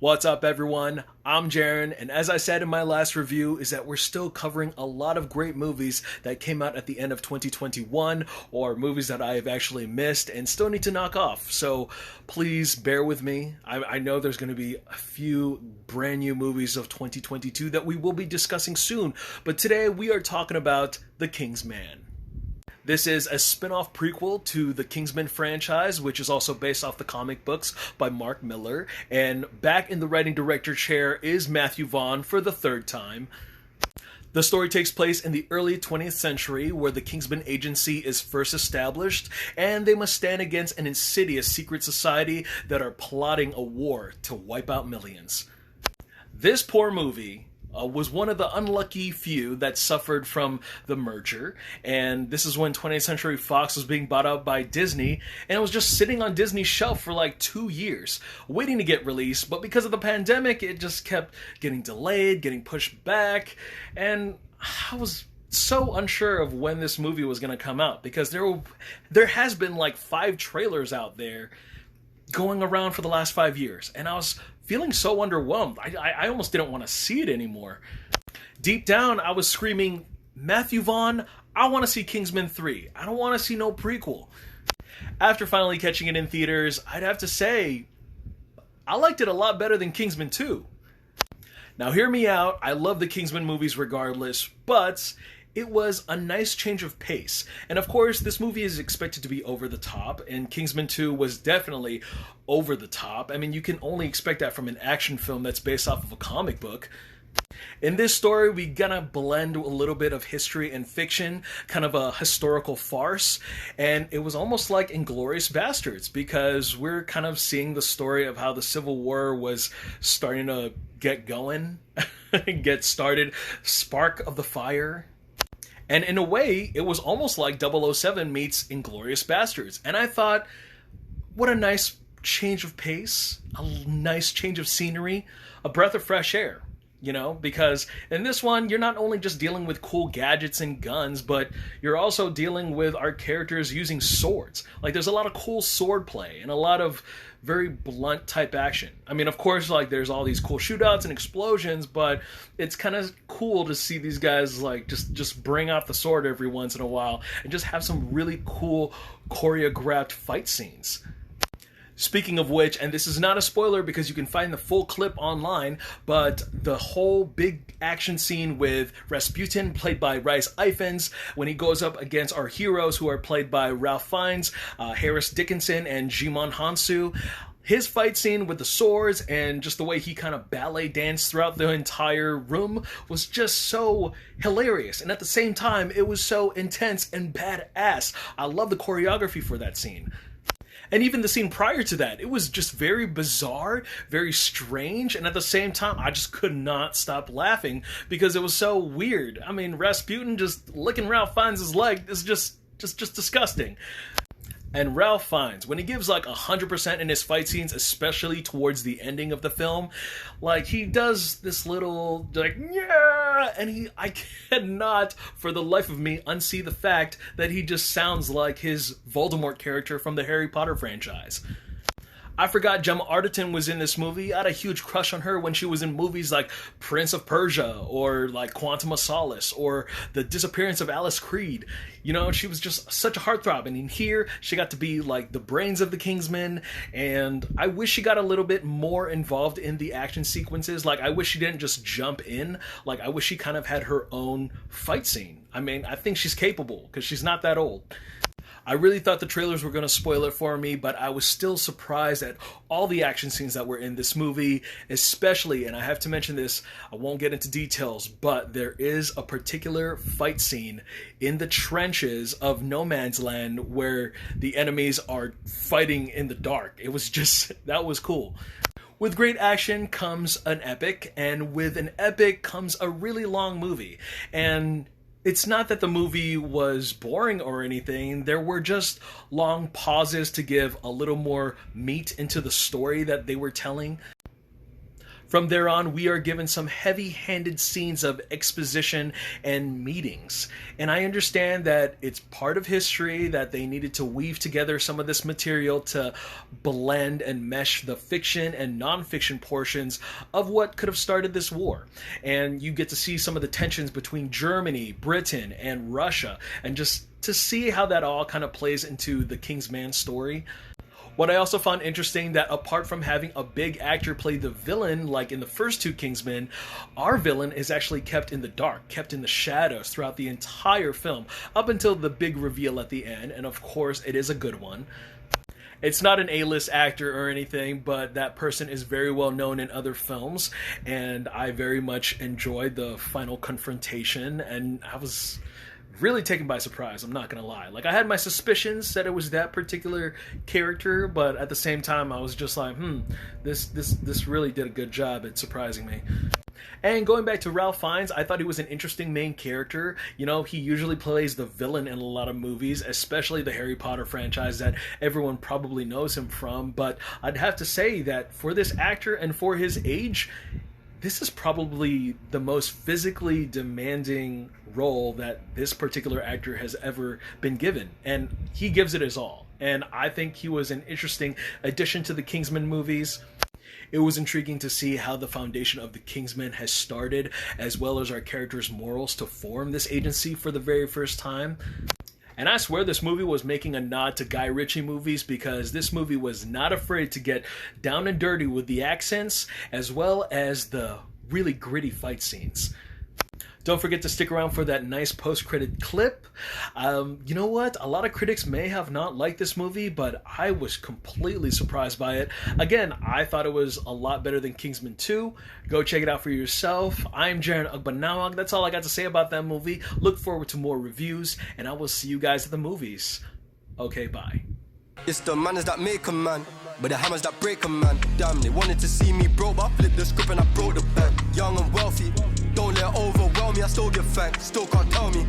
What's up, everyone? I'm Jaren, and as I said in my last review, is that we're still covering a lot of great movies that came out at the end of 2021, or movies that I have actually missed and still need to knock off. So please bear with me. I know there's going to be a few brand new movies of 2022 that we will be discussing soon, but today we are talking about The King's Man. This is a spin-off prequel to the Kingsman franchise, which is also based off the comic books by Mark Millar. And back in the writing director chair is Matthew Vaughn for the third time. The story takes place in the early 20th century, where the Kingsman Agency is first established, and they must stand against an insidious secret society that are plotting a war to wipe out millions. This poor movie was one of the unlucky few that suffered from the merger, and this is when 20th Century Fox was being bought out by Disney, and it was just sitting on Disney's shelf for like 2 years, waiting to get released, but because of the pandemic, it just kept getting delayed, getting pushed back, and I was so unsure of when this movie was going to come out, because there has been like 5 trailers out there going around for the last 5 years, and I was feeling so underwhelmed. I almost didn't want to see it anymore. Deep down, I was screaming, Matthew Vaughn, I want to see Kingsman 3. I don't want to see no prequel. After finally catching it in theaters, I'd have to say, I liked it a lot better than Kingsman 2. Now hear me out, I love the Kingsman movies regardless, but it was a nice change of pace. And of course, this movie is expected to be over the top, and Kingsman 2 was definitely over the top. I mean, you can only expect that from an action film that's based off of a comic book. In this story, we gonna blend a little bit of history and fiction, kind of a historical farce, and it was almost like Inglourious Bastards, because we're kind of seeing the story of how the Civil War was starting to get going, get started, spark of the fire. And in a way, it was almost like 007 meets Inglourious Bastards. And I thought, what a nice change of pace, a nice change of scenery, a breath of fresh air. You know, because in this one, you're not only just dealing with cool gadgets and guns, but you're also dealing with our characters using swords. Like, there's a lot of cool sword play and a lot of very blunt type action. I mean, of course, like, there's all these cool shootouts and explosions, but it's kind of cool to see these guys, like, just bring out the sword every once in a while and just have some really cool choreographed fight scenes. Speaking of which, and this is not a spoiler because you can find the full clip online, but the whole big action scene with Rasputin, played by Rhys Ifans, when he goes up against our heroes who are played by Ralph Fiennes, Harris Dickinson, and Jimon Hansu, his fight scene with the swords and just the way he kind of ballet danced throughout the entire room was just so hilarious. And at the same time, it was so intense and badass. I love the choreography for that scene. And even the scene prior to that, it was just very bizarre, very strange, and at the same time, I just could not stop laughing because it was so weird. I mean, Rasputin just licking Ralph Fiennes' leg is just disgusting. And Ralph Fiennes, when he gives like 100% in his fight scenes, especially towards the ending of the film, like, he does this little, like, yeah, and I cannot, for the life of me, unsee the fact that he just sounds like his Voldemort character from the Harry Potter franchise. I forgot Gemma Arterton was in this movie. I had a huge crush on her when she was in movies like Prince of Persia or like Quantum of Solace or The Disappearance of Alice Creed. You know, she was just such a heartthrob. And in here, she got to be like the brains of the Kingsman. And I wish she got a little bit more involved in the action sequences. Like, I wish she didn't just jump in. Like, I wish she kind of had her own fight scene. I mean, I think she's capable because she's not that old. I really thought the trailers were going to spoil it for me, but I was still surprised at all the action scenes that were in this movie, especially, and I have to mention this, I won't get into details, but there is a particular fight scene in the trenches of No Man's Land where the enemies are fighting in the dark. It was just, that was cool. With great action comes an epic, and with an epic comes a really long movie. And it's not that the movie was boring or anything. There were just long pauses to give a little more meat into the story that they were telling. From there on, we are given some heavy-handed scenes of exposition and meetings. And I understand that it's part of history that they needed to weave together some of this material to blend and mesh the fiction and non-fiction portions of what could have started this war. And you get to see some of the tensions between Germany, Britain, and Russia, and just to see how that all kind of plays into the Kingsman story. What I also found interesting, that apart from having a big actor play the villain like in the first two Kingsmen, our villain is actually kept in the dark, kept in the shadows throughout the entire film, up until the big reveal at the end, and of course it is a good one. It's not an A-list actor or anything, but that person is very well known in other films, and I very much enjoyed the final confrontation, and I was really taken by surprise, I'm not gonna lie. Like, I had my suspicions that it was that particular character, but at the same time I was just like, this really did a good job at surprising me. And going back to Ralph Fiennes, I thought he was an interesting main character. You know, he usually plays the villain in a lot of movies, especially the Harry Potter franchise that everyone probably knows him from, but I'd have to say that for this actor and for his age, this is probably the most physically demanding role that this particular actor has ever been given, and he gives it his all. And I think he was an interesting addition to the Kingsman movies. It was intriguing to see how the foundation of the Kingsmen has started, as well as our characters' morals to form this agency for the very first time. And I swear this movie was making a nod to Guy Ritchie movies, because this movie was not afraid to get down and dirty with the accents, as well as the really gritty fight scenes. Don't forget to stick around for that nice post-credit clip. You know what? A lot of critics may have not liked this movie, but I was completely surprised by it. Again, I thought it was a lot better than Kingsman 2. Go check it out for yourself. I'm Jaren Ugbanawag. That's all I got to say about that movie. Look forward to more reviews, and I will see you guys at the movies. Okay, bye. It's the manners that make a man, but the hammers that break a man. Damn, they wanted to see me broke, but I flipped the script and I broke the bank. Young and wealthy, don't let it overwhelm me, I still give thanks, still can't tell me.